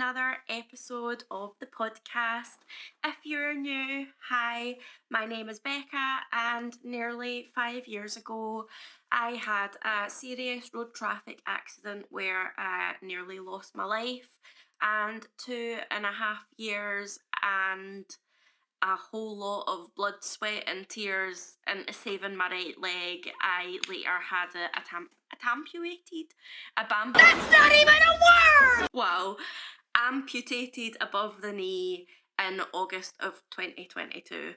another episode of the podcast. If you're new, hi, my name is Becca, and nearly 5 years ago, I had a serious road traffic accident where I nearly lost my life, and 2.5 years and a whole lot of blood, sweat, and tears into saving my right leg. I later had amputated. That's not even a word! Wow. Amputated above the knee in August of 2022.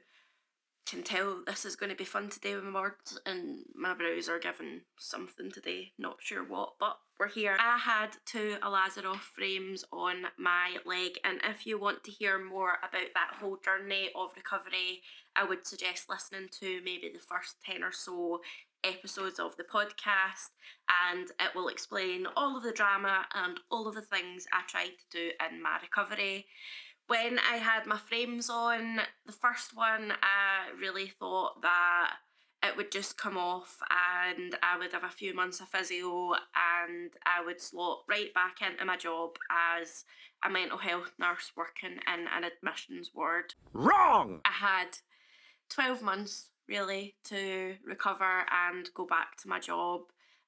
Can tell this is going to be fun today with my words, and my brows are giving something today, not sure what, but we're here. I had 2 Lazaroff frames on my leg, and if you want to hear more about that whole journey of recovery, I would suggest listening to maybe the first 10 or so episodes of the podcast, and it will explain all of the drama and all of the things I tried to do in my recovery. When I had my frames on, the first one, I really thought that it would just come off and I would have a few months of physio and I would slot right back into my job as a mental health nurse working in an admissions ward. Wrong! I had 12 months really to recover and go back to my job,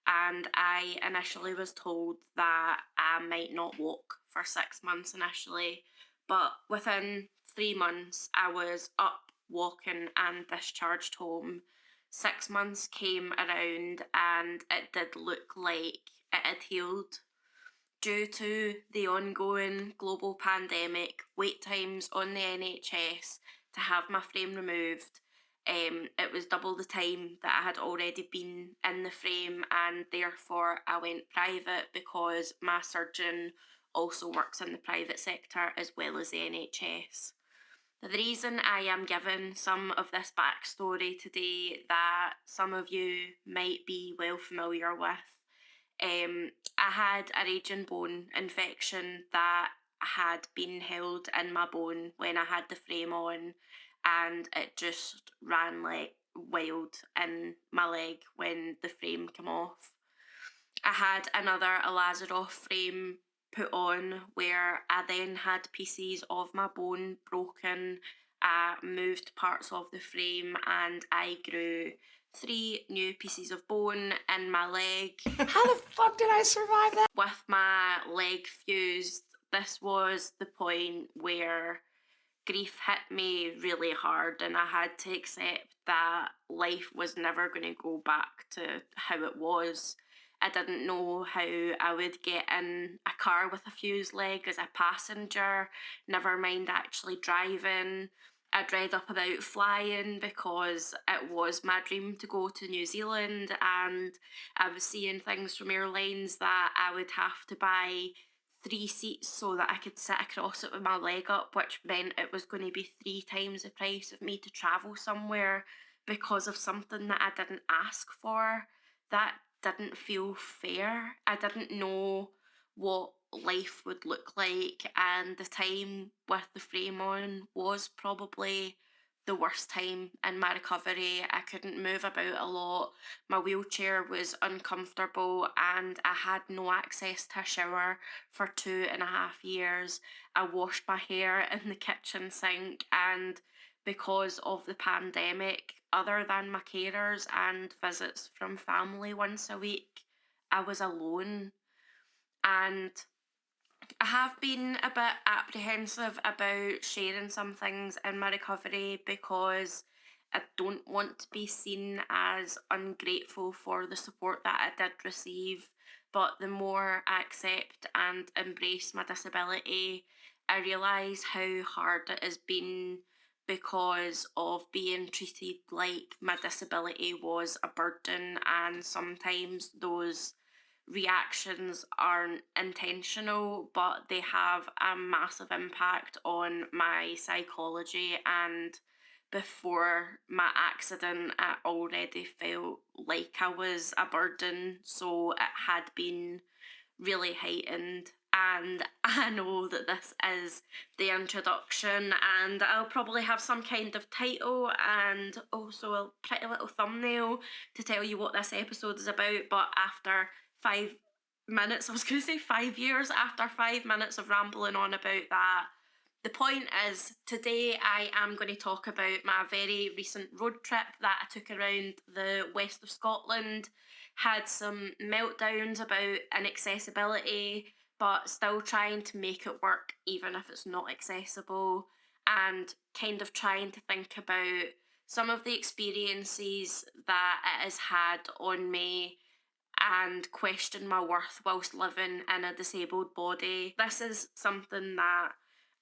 and I initially was told that I might not walk for 6 months initially, but within 3 months I was up walking and discharged home. 6 months came around and it did look like it had healed. Due to the ongoing global pandemic, wait times on the NHS to have my frame removed, it was double the time that I had already been in the frame, and therefore I went private because my surgeon also works in the private sector as well as the NHS. The reason I am giving some of this backstory today that some of you might be well familiar with, I had a raging bone infection that had been held in my bone when I had the frame on, and it just ran like wild in my leg when the frame came off. I had another Lazaroff frame put on where I then had pieces of my bone broken. I moved parts of the frame and I grew 3 new pieces of bone in my leg. How the fuck did I survive that? With my leg fused, this was the point where grief hit me really hard and I had to accept that life was never going to go back to how it was. I didn't know how I would get in a car with a fused leg as a passenger, never mind actually driving. I'd read up about flying because it was my dream to go to New Zealand, and I was seeing things from airlines that I would have to buy 3 seats so that I could sit across it with my leg up, which meant it was going to be 3 times the price of me to travel somewhere because of something that I didn't ask for. That didn't feel fair. I didn't know what life would look like, and the time with the frame on was probably the worst time in my recovery. I couldn't move about a lot. My wheelchair was uncomfortable and I had no access to a shower for 2.5 years. I washed my hair in the kitchen sink, and because of the pandemic, other than my carers and visits from family once a week, I was alone. And I have been a bit apprehensive about sharing some things in my recovery because I don't want to be seen as ungrateful for the support that I did receive. But the more I accept and embrace my disability, I realise how hard it has been because of being treated like my disability was a burden, and sometimes those reactions aren't intentional, but they have a massive impact on my psychology. And before my accident, I already felt like I was a burden, so it had been really heightened. And I know that this is the introduction, and I'll probably have some kind of title and also a pretty little thumbnail to tell you what this episode is about, but after 5 minutes, I was going to say 5 years after 5 minutes of rambling on about that. The point is, today I am going to talk about my very recent road trip that I took around the west of Scotland. Had some meltdowns about inaccessibility, but still trying to make it work even if it's not accessible, and kind of trying to think about some of the experiences that it has had on me and question my worth whilst living in a disabled body. This is something that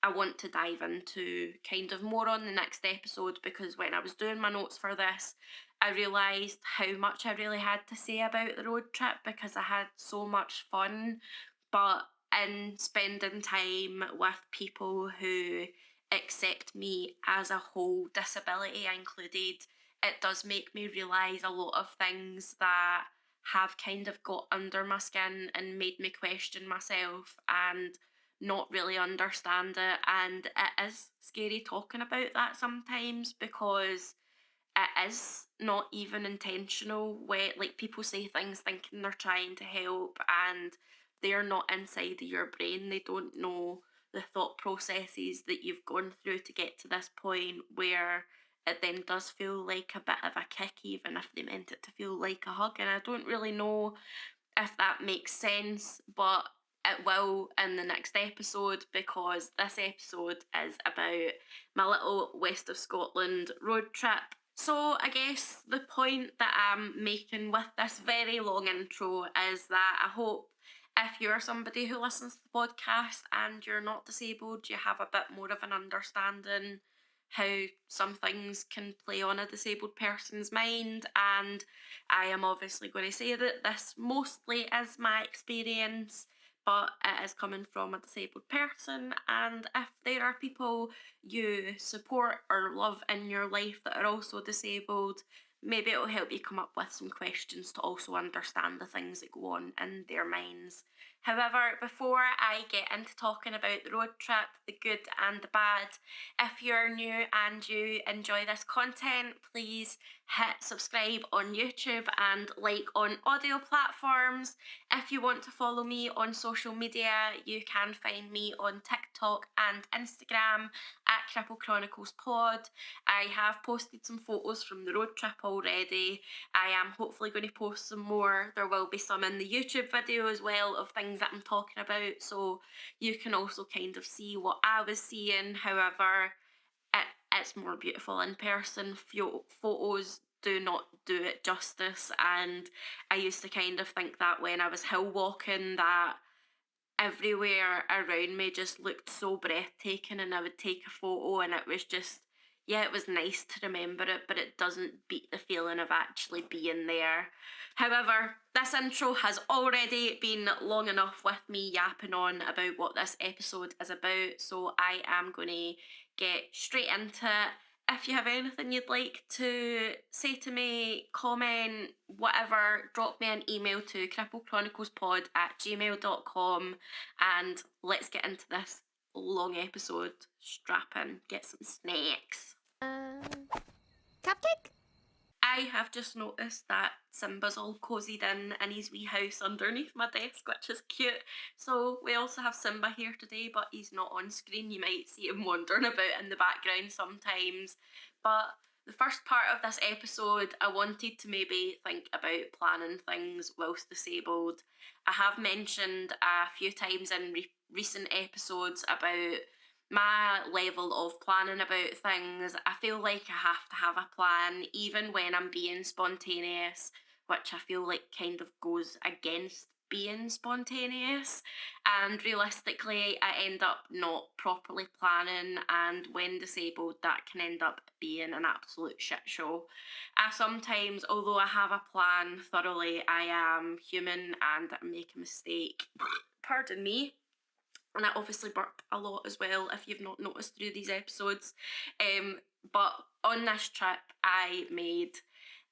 I want to dive into kind of more on the next episode, because when I was doing my notes for this, I realised how much I really had to say about the road trip because I had so much fun. But in spending time with people who accept me as a whole, disability included, it does make me realise a lot of things that have kind of got under my skin and made me question myself and not really understand it. And it is scary talking about that sometimes, because it is not even intentional. Where like people say things thinking they're trying to help, and they're not inside of your brain. They don't know the thought processes that you've gone through to get to this point, where it then does feel like a bit of a kick, even if they meant it to feel like a hug. And I don't really know if that makes sense, but it will in the next episode, because this episode is about my little west of Scotland road trip. So I guess the point that I'm making with this very long intro is that I hope if you're somebody who listens to the podcast and you're not disabled, you have a bit more of an understanding how some things can play on a disabled person's mind. And I am obviously going to say that this mostly is my experience, but it is coming from a disabled person. And if there are people you support or love in your life that are also disabled, maybe it'll help you come up with some questions to also understand the things that go on in their minds. However, before I get into talking about the road trip, the good and the bad, if you're new and you enjoy this content, please hit subscribe on YouTube and like on audio platforms. If you want to follow me on social media, you can find me on TikTok and Instagram at Chronicles Pod. I have posted some photos from the road trip already. I am hopefully going to post some more. There will be some in the YouTube video as well of things that I'm talking about, so you can also kind of see what I was seeing. However, it's more beautiful in person. Photos do not do it justice, and I used to kind of think that when I was hill walking, that everywhere around me just looked so breathtaking, and I would take a photo and it was just, yeah, it was nice to remember it, but it doesn't beat the feeling of actually being there. However, this intro has already been long enough with me yapping on about what this episode is about, so I am going to get straight into it. If you have anything you'd like to say to me, comment, whatever, drop me an email to crippledchroniclespod@gmail.com, and let's get into this long episode. Strap in, get some snacks. Cupcake? I have just noticed that Simba's all cozied in his wee house underneath my desk, which is cute. So we also have Simba here today, but he's not on screen. You might see him wandering about in the background sometimes. But the first part of this episode, I wanted to maybe think about planning things whilst disabled. I have mentioned a few times in recent episodes about my level of planning about things. I feel like I have to have a plan even when I'm being spontaneous, which I feel like kind of goes against being spontaneous. And realistically, I end up not properly planning, and when disabled, that can end up being an absolute shit show. I sometimes, although I have a plan thoroughly, I am human and I make a mistake. Pardon me. And I obviously burp a lot as well, if you've not noticed through these episodes. But on this trip, I made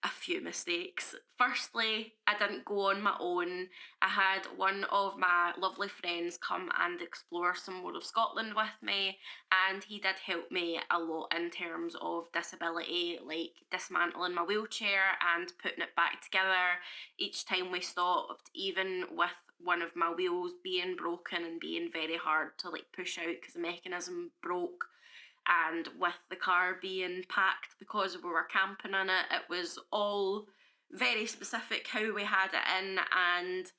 a few mistakes. Firstly, I didn't go on my own. I had one of my lovely friends come and explore some more of Scotland with me, and he did help me a lot in terms of disability, like dismantling my wheelchair and putting it back together each time we stopped, even with one of my wheels being broken and being very hard to like push out because the mechanism broke. And with the car being packed because we were camping in it, it was all very specific how we had it in. And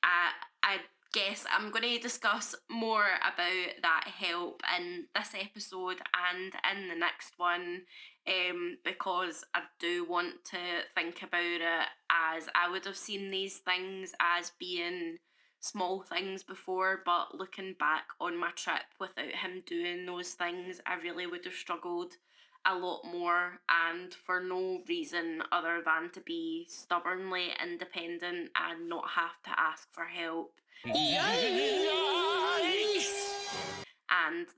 I guess I'm going to discuss more about that help in this episode and in the next one, because I do want to think about it as I would have seen these things as being small things before, but looking back on my trip without him doing those things, I really would have struggled a lot more, and for no reason other than to be stubbornly independent and not have to ask for help. And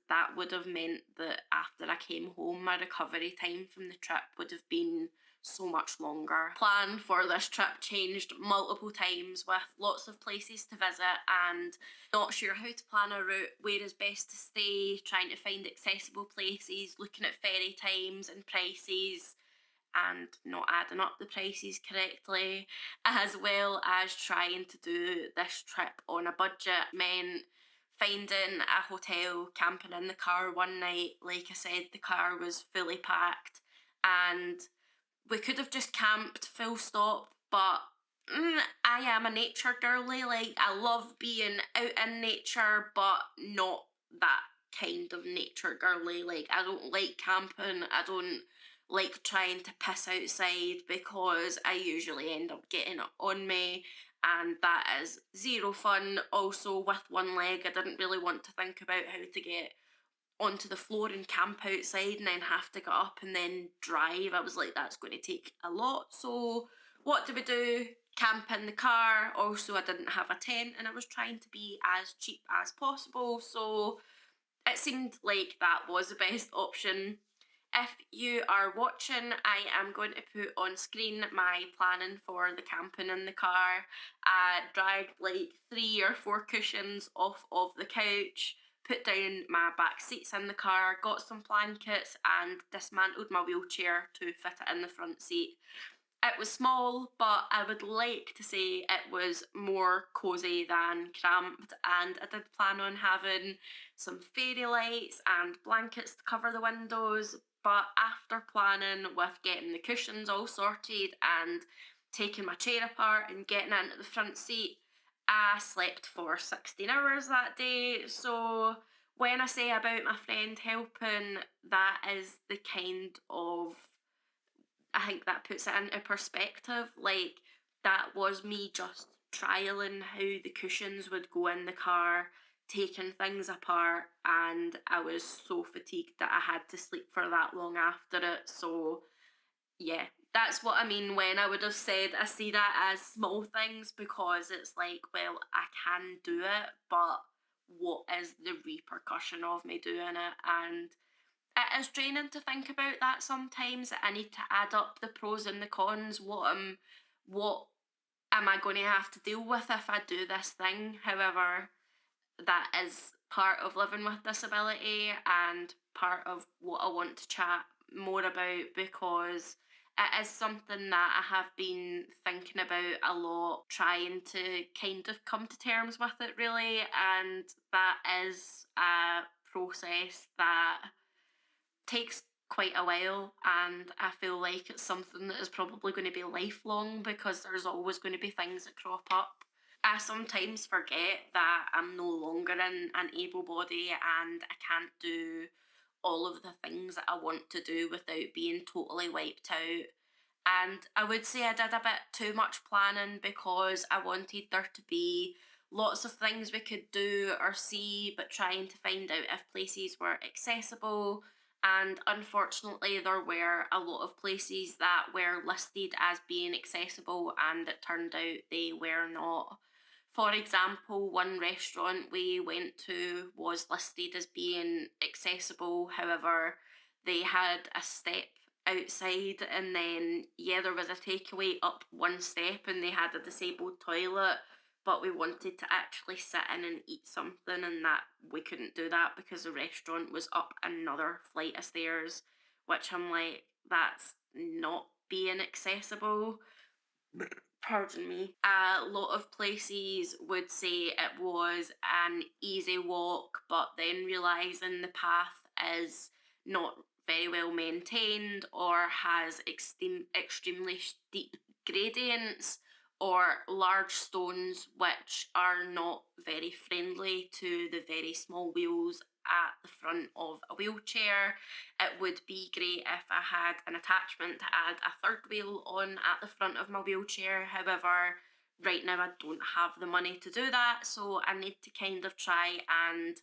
that would have meant that after I came home, my recovery time from the trip would have been so much longer. Plan for this trip changed multiple times with lots of places to visit and not sure how to plan a route, where is best to stay, trying to find accessible places, looking at ferry times and prices and not adding up the prices correctly, as well as trying to do this trip on a budget meant finding a hotel, camping in the car one night. Like I said, the car was fully packed and we could have just camped full stop, but I am a nature girly. Like, I love being out in nature, but not that kind of nature girly. Like, I don't like camping. I don't like trying to piss outside because I usually end up getting it on me, and that is zero fun. Also, with one leg, I didn't really want to think about how to get onto the floor and camp outside and then have to get up and then drive. I was like, that's going to take a lot. So what do we do? Camp in the car. Also, I didn't have a tent and I was trying to be as cheap as possible. So it seemed like that was the best option. If you are watching, I am going to put on screen my planning for the camping in the car. I dragged like 3 or 4 cushions off of the couch, put down my back seats in the car, got some blankets and dismantled my wheelchair to fit it in the front seat. It was small, but I would like to say it was more cosy than cramped, and I did plan on having some fairy lights and blankets to cover the windows, but after planning with getting the cushions all sorted and taking my chair apart and getting into the front seat, I slept for 16 hours that day. So when I say about my friend helping, that is the kind of, I think that puts it into perspective. Like, that was me just trialing how the cushions would go in the car, taking things apart, and I was so fatigued that I had to sleep for that long after it. So yeah, that's what I mean when I would have said I see that as small things, because it's like, well, I can do it, but what is the repercussion of me doing it? And it is draining to think about that sometimes. I need to add up the pros and the cons. What am I going to have to deal with if I do this thing? However, that is part of living with disability and part of what I want to chat more about, because it is something that I have been thinking about a lot, trying to kind of come to terms with it really, and that is a process that takes quite a while, and I feel like it's something that is probably going to be lifelong because there's always going to be things that crop up. I sometimes forget that I'm no longer in an able body and I can't do all of the things that I want to do without being totally wiped out. And I would say I did a bit too much planning because I wanted there to be lots of things we could do or see, but trying to find out if places were accessible. And unfortunately, there were a lot of places that were listed as being accessible, and it turned out they were not. For example, one restaurant we went to was listed as being accessible, however, they had a step outside, and then, yeah, there was a takeaway up one step and they had a disabled toilet, but we wanted to actually sit in and eat something, and that we couldn't do that because the restaurant was up another flight of stairs, which I'm like, that's not being accessible. pardon me, a lot of places would say it was an easy walk, but then realising the path is not very well maintained or has extremely steep gradients or large stones which are not very friendly to the very small wheels at the front of a wheelchair. It would be great if I had an attachment to add a third wheel on at the front of my wheelchair. However, right now I don't have the money to do that, so I need to kind of try and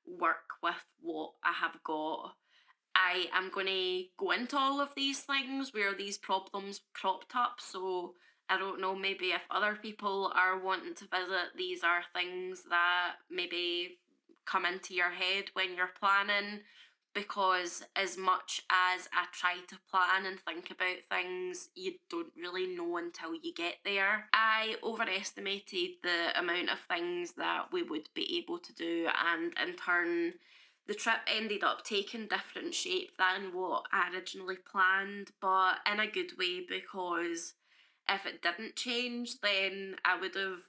work with what I have got. I am going to go into all of these things where these problems cropped up. So I don't know, maybe if other people are wanting to visit, these are things that maybe come into your head when you're planning. Because as much as I try to plan and think about things, you don't really know until you get there. I overestimated the amount of things that we would be able to do, and in turn, the trip ended up taking different shape than what I originally planned, but in a good way, because if it didn't change, then I would have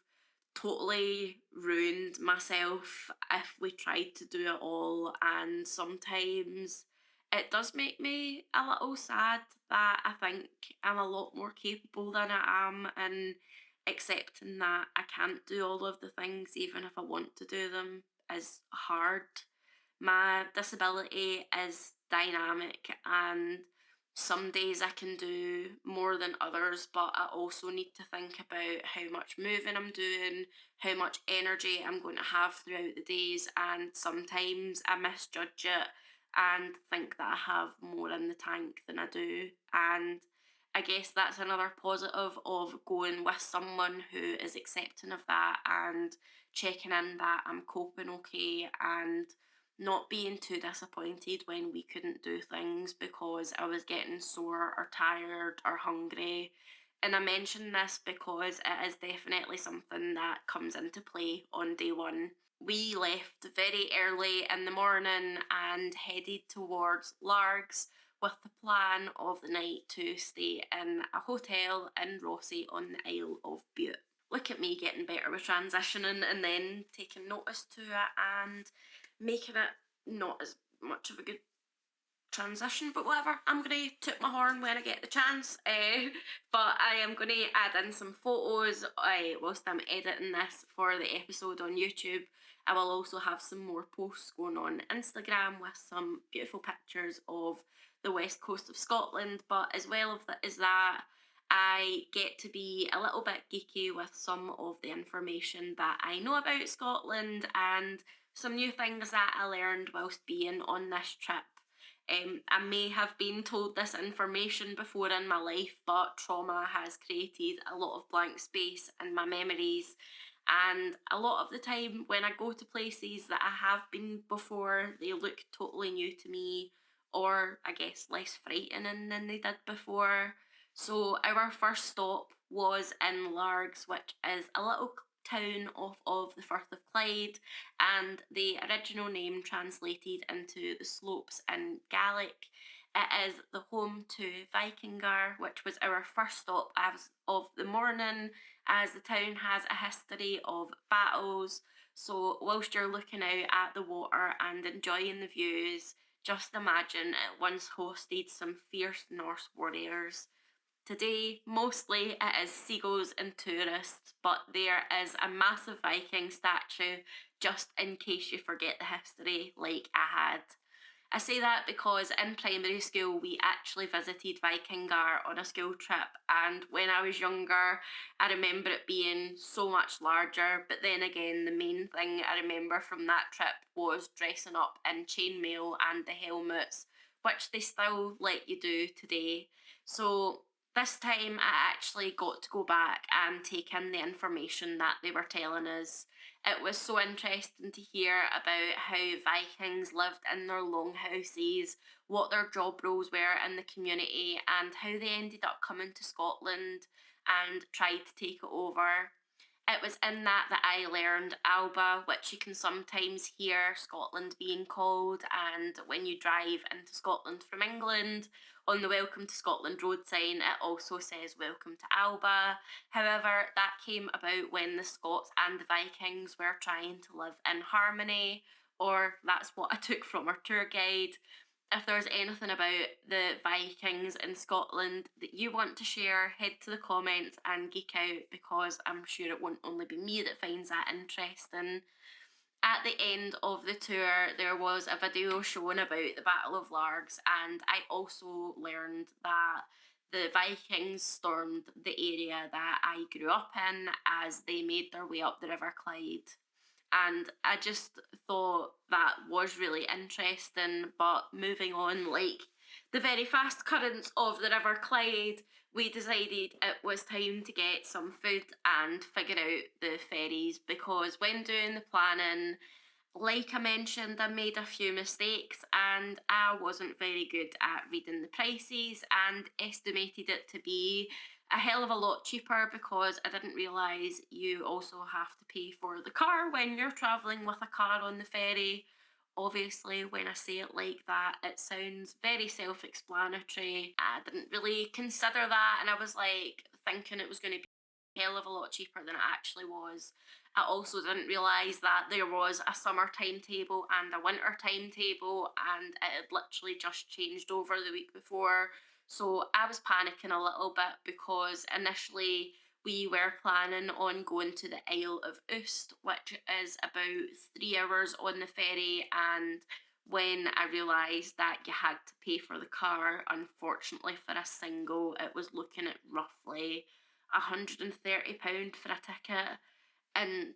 totally ruined myself if we tried to do it all. And sometimes it does make me a little sad that I think I'm a lot more capable than I am, and accepting that I can't do all of the things even if I want to do them is hard. My disability is dynamic, and some days I can do more than others, but I also need to think about how much moving I'm doing, how much energy I'm going to have throughout the days, and sometimes I misjudge it and think that I have more in the tank than I do. And I guess that's another positive of going with someone who is accepting of that and checking in that I'm coping okay, and not being too disappointed when we couldn't do things because I was getting sore or tired or hungry. And I mention this because it is definitely something that comes into play on day one. We left very early in the morning and headed towards Largs with the plan of the night to stay in a hotel in Rossi on the Isle of Bute. Look at me getting better with transitioning and then taking notice to it and making it not as much of a good transition, but whatever. I'm going to toot my horn when I get the chance. But I am going to add in some photos whilst I'm editing this for the episode on YouTube. I will also have some more posts going on Instagram with some beautiful pictures of the west coast of Scotland. But as well as that, I get to be a little bit geeky with some of the information that I know about Scotland and some new things that I learned whilst being on this trip. I may have been told this information before in my life, but trauma has created a lot of blank space in my memories. And a lot of the time, when I go to places that I have been before, they look totally new to me, or I guess less frightening than they did before. So, our first stop was in Largs, which is a little town off of the Firth of Clyde, and the original name translated into the slopes in Gaelic. It is the home to Vikingar, which was our first stop as of the morning, as the town has a history of battles. So, whilst you're looking out at the water and enjoying the views, just imagine it once hosted some fierce Norse warriors. Today, mostly it is seagulls and tourists, but there is a massive Viking statue just in case you forget the history like I had. I say that because in primary school we actually visited Vikingar on a school trip, and when I was younger I remember it being so much larger, but then again the main thing I remember from that trip was dressing up in chainmail and the helmets, which they still let you do today. So this time I actually got to go back and take in the information that they were telling us. It was so interesting to hear about how Vikings lived in their longhouses, what their job roles were in the community, and how they ended up coming to Scotland and tried to take it over. It was in that I learned Alba, which you can sometimes hear Scotland being called, and when you drive into Scotland from England, on the Welcome to Scotland road sign, it also says Welcome to Alba. However, that came about when the Scots and the Vikings were trying to live in harmony, or that's what I took from our tour guide. If there's anything about the Vikings in Scotland that you want to share, head to the comments and geek out, because I'm sure it won't only be me that finds that interesting. At the end of the tour, there was a video shown about the Battle of Largs, and I also learned that the Vikings stormed the area that I grew up in as they made their way up the River Clyde. And I just thought that was really interesting. But moving on, like the very fast currents of the River Clyde, we decided it was time to get some food and figure out the ferries, because when doing the planning, like I mentioned, I made a few mistakes and I wasn't very good at reading the prices and estimated it to be a hell of a lot cheaper, because I didn't realise you also have to pay for the car when you're travelling with a car on the ferry. Obviously, when I say it like that, it sounds very self explanatory. I didn't really consider that, and I was like thinking it was going to be a hell of a lot cheaper than it actually was. I also didn't realise that there was a summer timetable and a winter timetable, and it had literally just changed over the week before. So I was panicking a little bit, because initially we were planning on going to the Isle of Bute, which is about 3 hours on the ferry. And when I realised that you had to pay for the car, unfortunately for a single, it was looking at roughly £130 for a ticket. And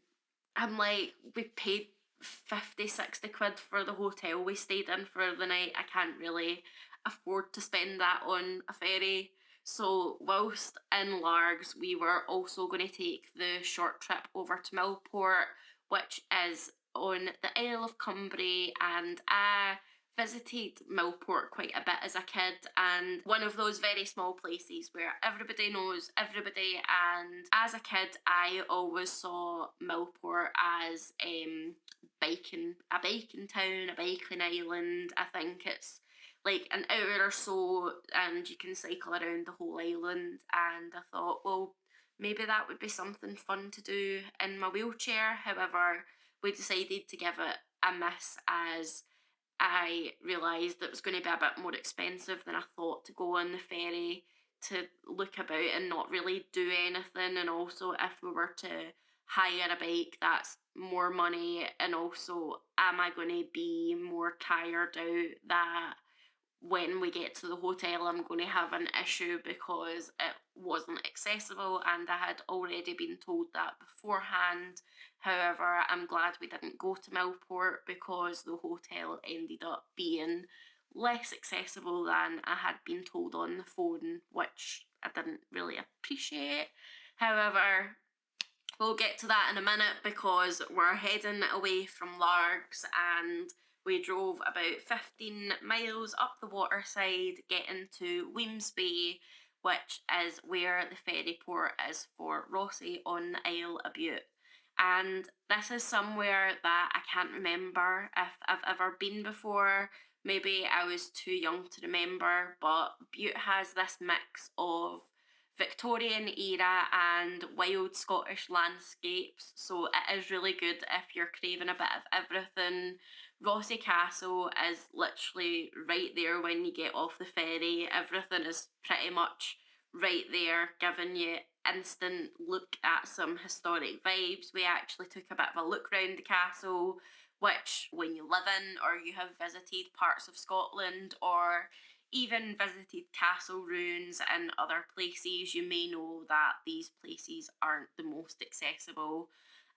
I'm like, we paid 50, 60 quid for the hotel we stayed in for the night. I can't really afford to spend that on a ferry. So whilst in Largs, we were also going to take the short trip over to Millport, which is on the Isle of Cumbria, and I visited Millport quite a bit as a kid, and one of those very small places where everybody knows everybody. And as a kid, I always saw Millport as a biking town, a biking island. I think it's like an hour or so and you can cycle around the whole island, and I thought, well, maybe that would be something fun to do in my wheelchair. However, we decided to give it a miss, as I realised it was going to be a bit more expensive than I thought to go on the ferry, to look about and not really do anything. And also, if we were to hire a bike, that's more money. And also, am I going to be more tired out that when we get to the hotel I'm going to have an issue because it wasn't accessible, and I had already been told that beforehand. However, I'm glad we didn't go to Millport, because the hotel ended up being less accessible than I had been told on the phone, which I didn't really appreciate. However, we'll get to that in a minute, because we're heading away from Largs, and we drove about 15 miles up the waterside, getting to Weems Bay, which is where the ferry port is for Rossi on the Isle of Bute. And this is somewhere that I can't remember if I've ever been before. Maybe I was too young to remember, but Bute has this mix of Victorian era and wild Scottish landscapes, so it is really good if you're craving a bit of everything. Rossi Castle is literally right there when you get off the ferry. Everything is pretty much right there, giving you instant look at some historic vibes. We actually took a bit of a look round the castle, which when you live in or you have visited parts of Scotland or even visited castle ruins in other places, you may know that these places aren't the most accessible.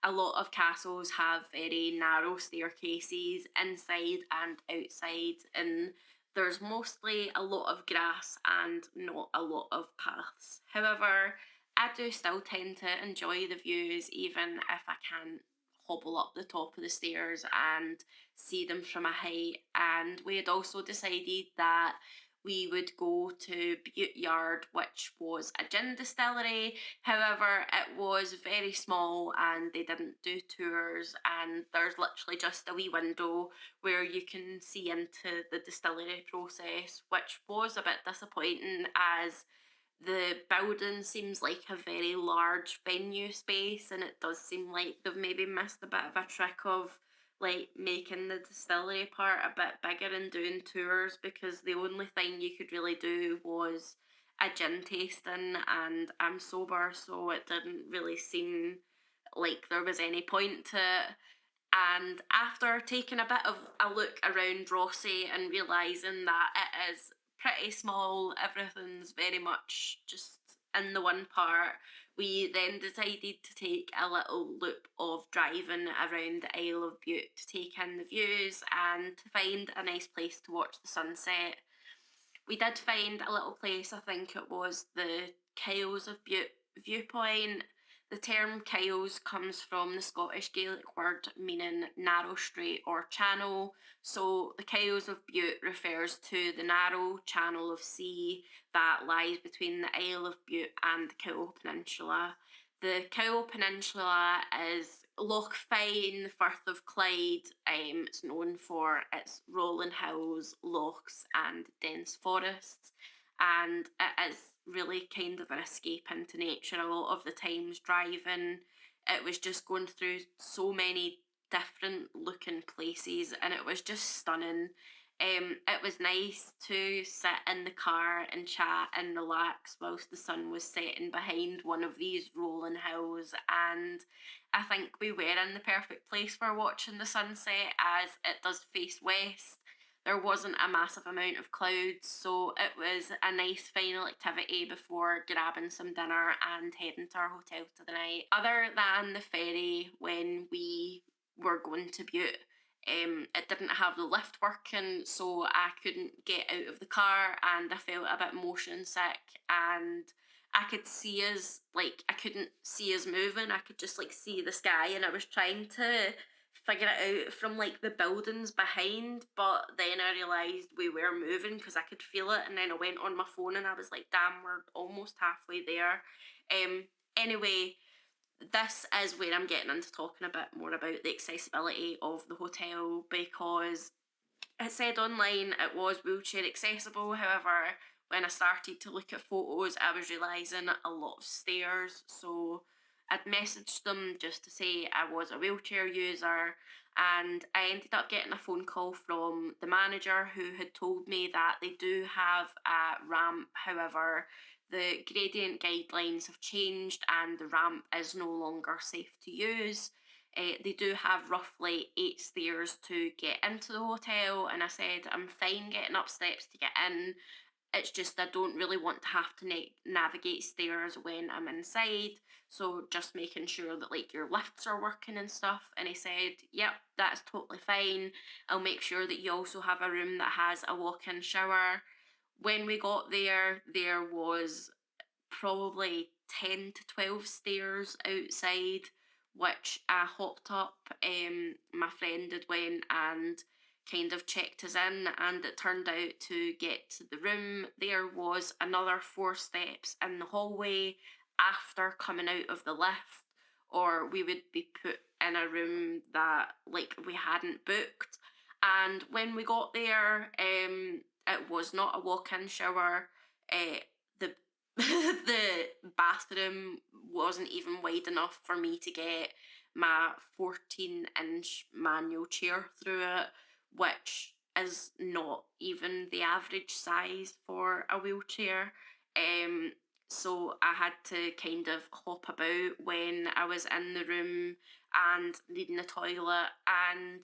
A lot of castles have very narrow staircases inside and outside, and there's mostly a lot of grass and not a lot of paths. However, I do still tend to enjoy the views, even if I can't hobble up the top of the stairs and see them from a height. And we had also decided that we would go to Bute Yard, which was a gin distillery. However, it was very small and they didn't do tours, and there's literally just a wee window where you can see into the distillery process, which was a bit disappointing as the building seems like a very large venue space, and it does seem like they've maybe missed a bit of a trick of like making the distillery part a bit bigger and doing tours, because the only thing you could really do was a gin tasting, and I'm sober, so it didn't really seem like there was any point to it. And after taking a bit of a look around Rossi and realising that it is pretty small, everything's very much just in the one part, we then decided to take a little loop of driving around the Isle of Bute to take in the views and to find a nice place to watch the sunset. We did find a little place, I think it was the Kyles of Bute viewpoint. The term Kyles comes from the Scottish Gaelic word meaning narrow strait or channel. So the Kyles of Bute refers to the narrow channel of sea that lies between the Isle of Bute and the Cowal Peninsula. The Cowal Peninsula is Loch Fyne, the Firth of Clyde. It's known for its rolling hills, lochs, and dense forests. And it is really kind of an escape into nature. A lot of the times driving, it was just going through so many different looking places, and it was just stunning. It was nice to sit in the car and chat and relax whilst the sun was setting behind one of these rolling hills, and I think we were in the perfect place for watching the sunset as it does face west. There wasn't a massive amount of clouds, so it was a nice final activity before grabbing some dinner and heading to our hotel for the night. Other than the ferry, when we were going to Bute, it didn't have the lift working, so I couldn't get out of the car and I felt a bit motion sick, and I could see us, like, I couldn't see us moving, I could just like see the sky, and I was trying to figure it out from like the buildings behind, but then I realised we were moving because I could feel it, and then I went on my phone and I was like, damn, we're almost halfway there. Anyway, this is where I'm getting into talking a bit more about the accessibility of the hotel, because it said online it was wheelchair accessible. However, when I started to look at photos, I was realising a lot of stairs. So I'd messaged them just to say I was a wheelchair user, and I ended up getting a phone call from the manager who had told me that they do have a ramp. However, the gradient guidelines have changed and the ramp is no longer safe to use. They do have roughly 8 stairs to get into the hotel, and I said I'm fine getting up steps to get in. It's just I don't really want to have to navigate stairs when I'm inside. So just making sure that like your lifts are working and stuff. And he said, yep, that's totally fine. I'll make sure that you also have a room that has a walk-in shower. When we got there, there was probably 10 to 12 stairs outside, which I hopped up. My friend had went and kind of checked us in, and it turned out to get to the room, there was another 4 steps in the hallway after coming out of the lift, or we would be put in a room that like we hadn't booked. And when we got there, it was not a walk-in shower. The the bathroom wasn't even wide enough for me to get my 14-inch manual chair through it, which is not even the average size for a wheelchair. So I had to kind of hop about when I was in the room and needing the toilet, and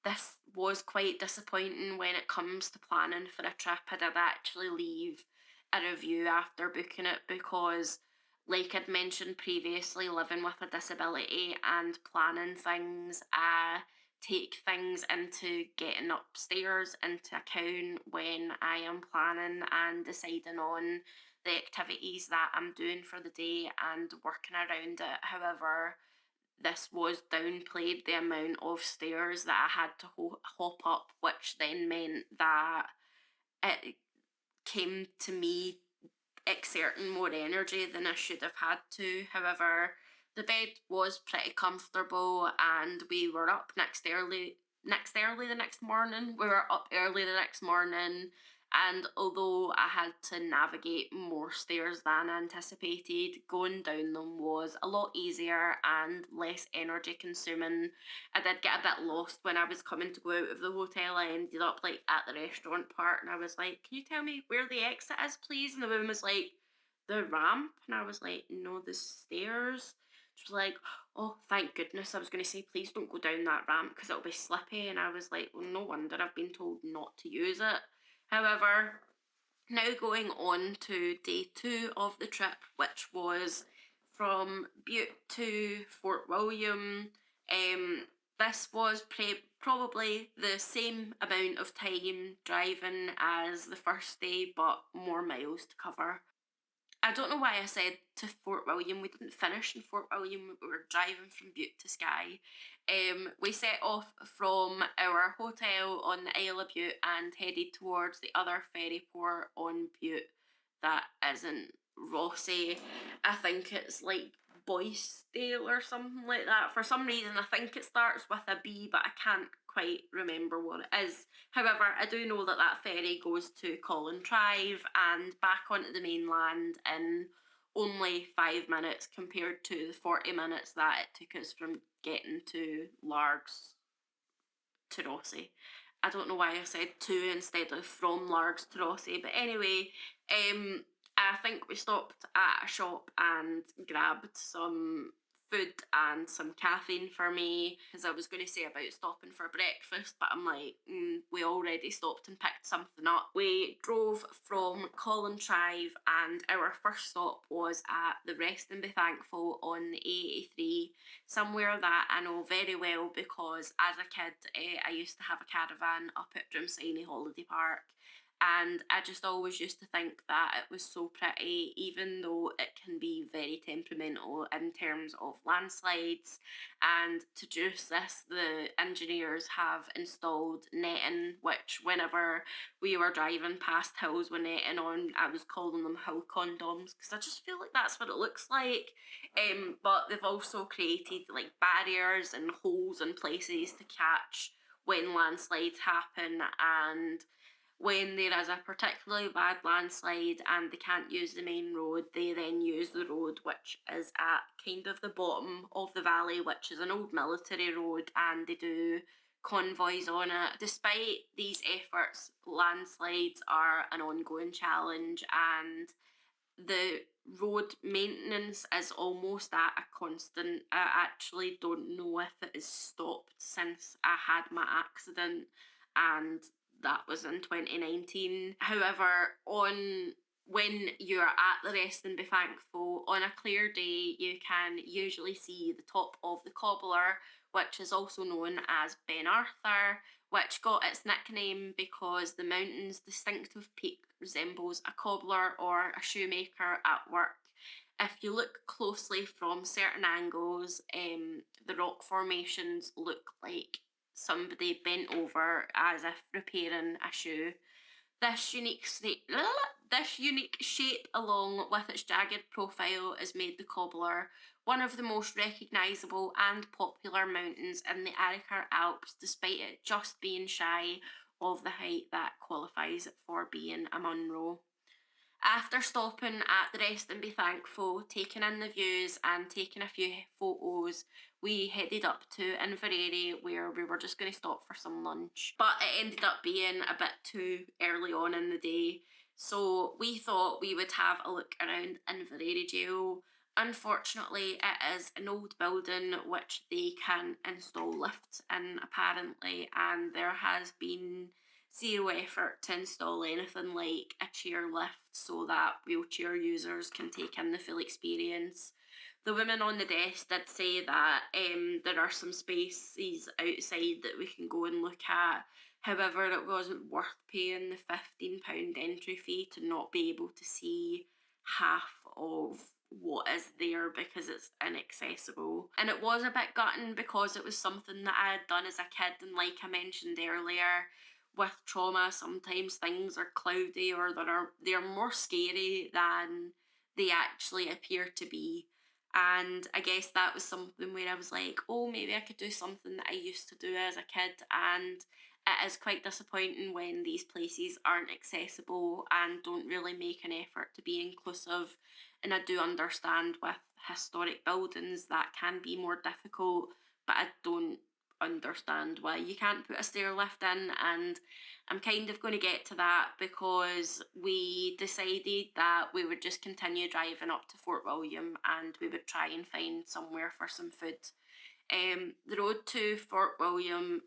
this was quite disappointing when it comes to planning for a trip. I did actually leave a review after booking it because, like I'd mentioned previously, living with a disability and planning things, I take things into getting upstairs into account when I am planning and deciding on the activities that I'm doing for the day and working around it. However, this was downplayed the amount of stairs that I had to hop up, which then meant that it came to me exerting more energy than I should have had to. However, the bed was pretty comfortable, and we were up the next morning. We were up early the next morning, and although I had to navigate more stairs than anticipated, going down them was a lot easier and less energy consuming. I did get a bit lost when I was coming to go out of the hotel. I ended up like at the restaurant part, and I was like, "Can you tell me where the exit is, please?" And the woman was like, "The ramp." And I was like, "No, the stairs." She was like, "Oh, thank goodness." I was going to say, "Please don't go down that ramp because it'll be slippy." And I was like, "Well, no wonder I've been told not to use it." However, now going on to day 2 of the trip, which was from Bute to Fort William. This was probably the same amount of time driving as the first day, but more miles to cover. I don't know why I said to Fort William. We didn't finish in Fort William. We were driving from Bute to Skye. We set off from our hotel on the Isle of Bute and headed towards the other ferry port on Bute that isn't Rossi. I think it's like Boysdale or something like that. For some reason, I think it starts with a B, but I can't quite remember what it is. However, I do know that that ferry goes to Collintrive and back onto the mainland in only 5 minutes compared to the 40 minutes that it took us from getting to Largs to Rossi. I don't know why I said to instead of from Largs to Rossi, but anyway, I think we stopped at a shop and grabbed some food and some caffeine for me, because I was going to say about stopping for breakfast, but I'm like, we already stopped and picked something up. We drove from Collintrive, and our first stop was at the Rest and Be Thankful on the A83, somewhere that I know very well because as a kid I used to have a caravan up at Drumsiny Holiday Park, and I just always used to think that it was so pretty, even though it can be very temperamental in terms of landslides. And to juice this, the engineers have installed netting, which whenever we were driving past hills with netting on, I was calling them hill condoms because I just feel like that's what it looks like. But they've also created like barriers and holes in places to catch when landslides happen, and when there is a particularly bad landslide and they can't use the main road, they then use the road which is at kind of the bottom of the valley, which is an old military road, and they do convoys on it. Despite these efforts, landslides are an ongoing challenge, and the road maintenance is almost at a constant. I actually don't know if it has stopped since I had my accident, and that was in 2019. However, when you're at the Rest and Be Thankful, on a clear day, you can usually see the top of the cobbler, which is also known as Ben Arthur, which got its nickname because the mountain's distinctive peak resembles a cobbler or a shoemaker at work. If you look closely from certain angles, the rock formations look like somebody bent over as if repairing a shoe. This unique shape, along with its jagged profile, has made the Cobbler one of the most recognisable and popular mountains in the Arrochar Alps, despite it just being shy of the height that qualifies it for being a Munro. After stopping at the Rest and Be Thankful, taking in the views and taking a few photos, we headed up to Inverary, where we were just going to stop for some lunch. But it ended up being a bit too early on in the day, so we thought we would have a look around Inverary Jail. Unfortunately, it is an old building which they can install lifts in apparently, and there has been zero effort to install anything like a chair lift so that wheelchair users can take in the full experience. The woman on the desk did say that there are some spaces outside that we can go and look at. However, it wasn't worth paying the £15 entry fee to not be able to see half of what is there because it's inaccessible. And it was a bit gutting because it was something that I had done as a kid, and like I mentioned earlier, with trauma, sometimes things are cloudy or they're more scary than they actually appear to be. And I guess that was something where I was like, oh, maybe I could do something that I used to do as a kid. And it is quite disappointing when these places aren't accessible and don't really make an effort to be inclusive. And I do understand with historic buildings that can be more difficult, but I don't understand why you can't put a stair lift in. And I'm kind of going to get to that because we decided that we would just continue driving up to Fort William and we would try and find somewhere for some food. The road to Fort William,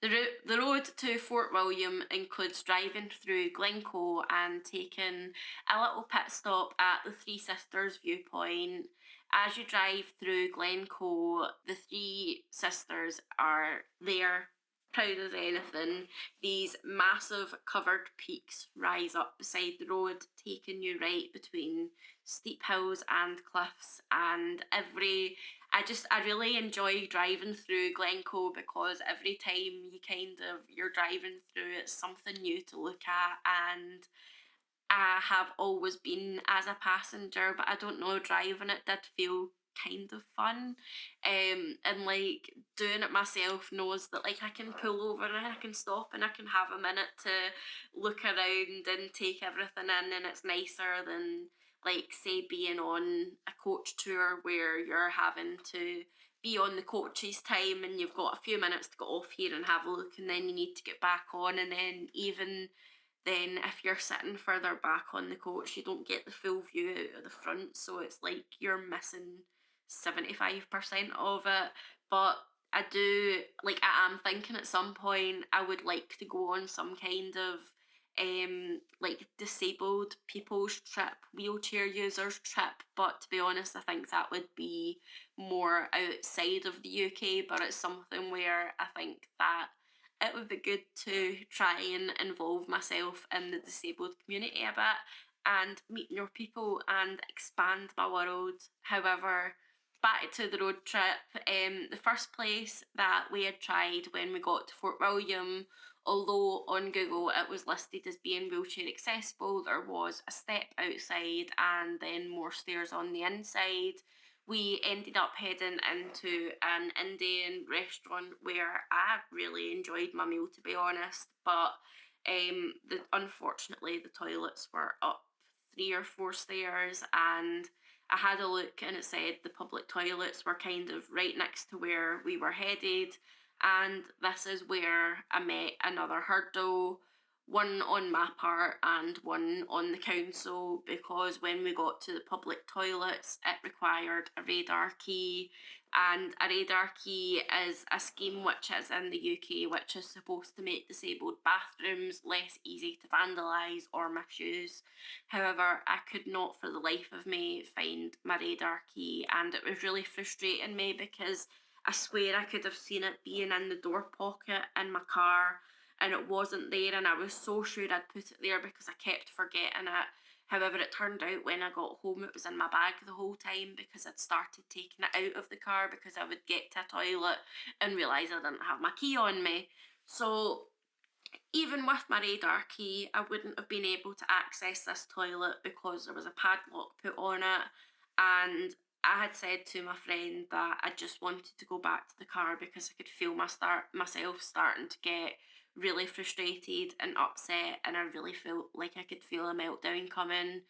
the road to Fort William includes driving through Glencoe and taking a little pit stop at the Three Sisters viewpoint. As you drive through Glencoe, the Three Sisters are there, proud as anything. These massive covered peaks rise up beside the road, taking you right between steep hills and cliffs. And I really enjoy driving through Glencoe because every time you're driving through, it's something new to look at. And I have always been as a passenger, but I don't know, driving it did feel kind of fun. And like doing it myself knows that like I can pull over and I can stop and I can have a minute to look around and take everything in, and it's nicer than like say being on a coach tour where you're having to be on the coach's time and you've got a few minutes to get off here and have a look and then you need to get back on, and then even then if you're sitting further back on the coach you don't get the full view out of the front, so it's like you're missing 75% of it. But I am thinking at some point I would like to go on some kind of like disabled people's trip, wheelchair users trip, but to be honest I think that would be more outside of the UK, but it's something where I think that it would be good to try and involve myself in the disabled community a bit and meet new people and expand my world. However, back to the road trip, the first place that we had tried when we got to Fort William, although on Google it was listed as being wheelchair accessible, there was a step outside and then more stairs on the inside. We ended up heading into an Indian restaurant where I really enjoyed my meal, to be honest, but unfortunately the toilets were up 3 or 4 stairs, and I had a look and it said the public toilets were kind of right next to where we were headed, and this is where I met another hurdle, one on my part and one on the council, because when we got to the public toilets it required a radar key, and a radar key is a scheme which is in the UK which is supposed to make disabled bathrooms less easy to vandalise or misuse. However, I could not for the life of me find my radar key, and it was really frustrating me because I swear I could have seen it being in the door pocket in my car and it wasn't there, and I was so sure I'd put it there because I kept forgetting it. However, it turned out when I got home it was in my bag the whole time because I'd started taking it out of the car because I would get to a toilet and realise I didn't have my key on me. So even with my radar key, I wouldn't have been able to access this toilet because there was a padlock put on it. And I had said to my friend that I just wanted to go back to the car because I could feel myself starting to get really frustrated and upset, and I really felt like I could feel a meltdown coming.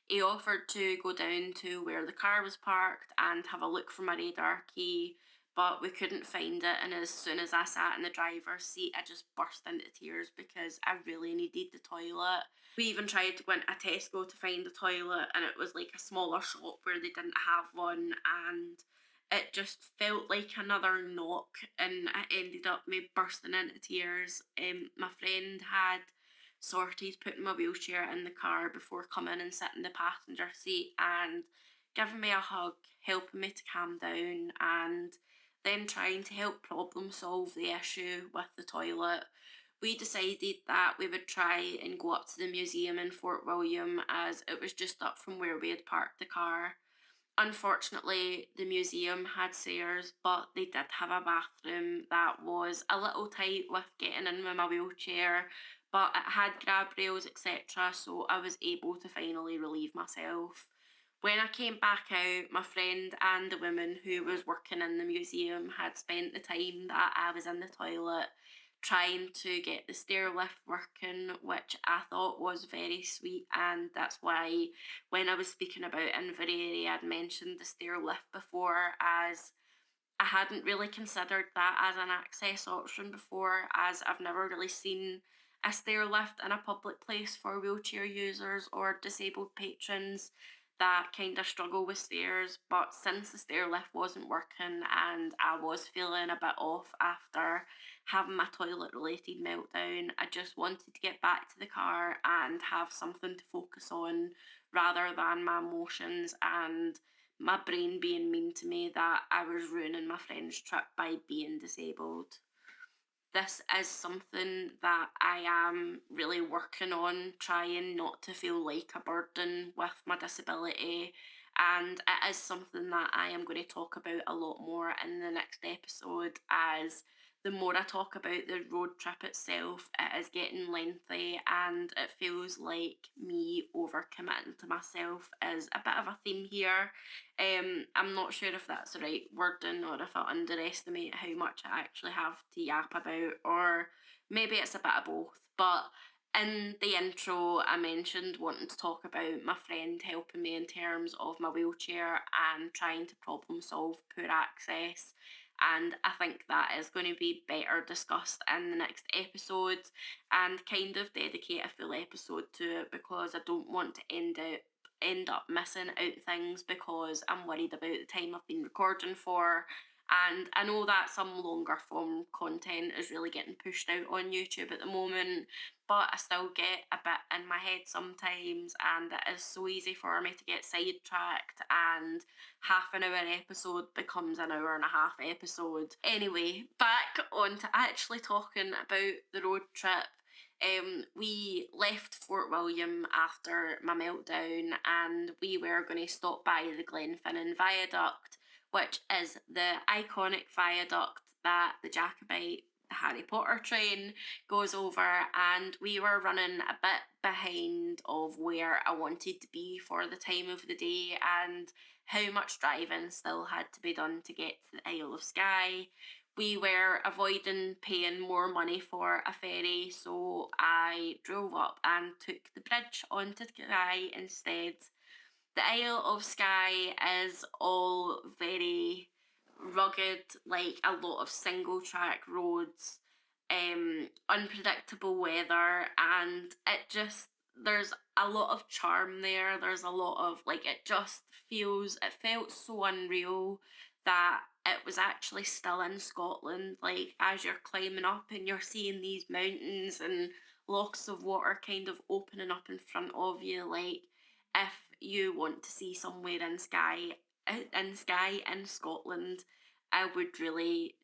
He offered to go down to where the car was parked and have a look for my radar key, but we couldn't find it. And as soon as I sat in the driver's seat, I just burst into tears because I really needed the toilet. We even tried to go into a Tesco to find a toilet, and it was like a smaller shop where they didn't have one, and it just felt like another knock, and it ended up me bursting into tears. My friend had sorted putting my wheelchair in the car before coming and sitting in the passenger seat and giving me a hug, helping me to calm down, and then trying to help problem solve the issue with the toilet. We decided that we would try and go up to the museum in Fort William as it was just up from where we had parked the car. Unfortunately, the museum had stairs, but they did have a bathroom that was a little tight with getting in with my wheelchair, but it had grab rails, etc. So I was able to finally relieve myself. When I came back out, my friend and the woman who was working in the museum had spent the time that I was in the toilet trying to get the stair lift working, which I thought was very sweet, and that's why when I was speaking about Inveraray, I'd mentioned the stair lift before, as I hadn't really considered that as an access option before, as I've never really seen a stair lift in a public place for wheelchair users or disabled patrons that kind of struggle with stairs. But since the stair lift wasn't working and I was feeling a bit off after having my toilet related meltdown, I just wanted to get back to the car and have something to focus on rather than my emotions and my brain being mean to me that I was ruining my friend's trip by being disabled. This is something that I am really working on, trying not to feel like a burden with my disability. And it is something that I am going to talk about a lot more in the next episode, as the more I talk about the road trip itself, it is getting lengthy and it feels like me overcommitting to myself is a bit of a theme here. I'm not sure if that's the right wording or if I underestimate how much I actually have to yap about, or maybe it's a bit of both. But in the intro, I mentioned wanting to talk about my friend helping me in terms of my wheelchair and trying to problem solve poor access. And I think that is going to be better discussed in the next episode and kind of dedicate a full episode to it, because I don't want to end up missing out things because I'm worried about the time I've been recording for. And I know that some longer form content is really getting pushed out on YouTube at the moment, but I still get a bit in my head sometimes, and it is so easy for me to get sidetracked, and half an hour episode becomes an hour and a half episode. Anyway, back on to actually talking about the road trip. We left Fort William after my meltdown and we were going to stop by the Glenfinnan Viaduct, which is the iconic viaduct that the Jacobite Harry Potter train goes over, and we were running a bit behind of where I wanted to be for the time of the day and how much driving still had to be done to get to the Isle of Skye. We were avoiding paying more money for a ferry, so I drove up and took the bridge onto Skye instead. The Isle of Skye is all very rugged, like a lot of single track roads, unpredictable weather, and there's a lot of charm there. There's a lot of, like, it felt so unreal that it was actually still in Scotland. Like, as you're climbing up and you're seeing these mountains and lots of water kind of opening up in front of you, like, if you want to see somewhere in Skye in Scotland, I would really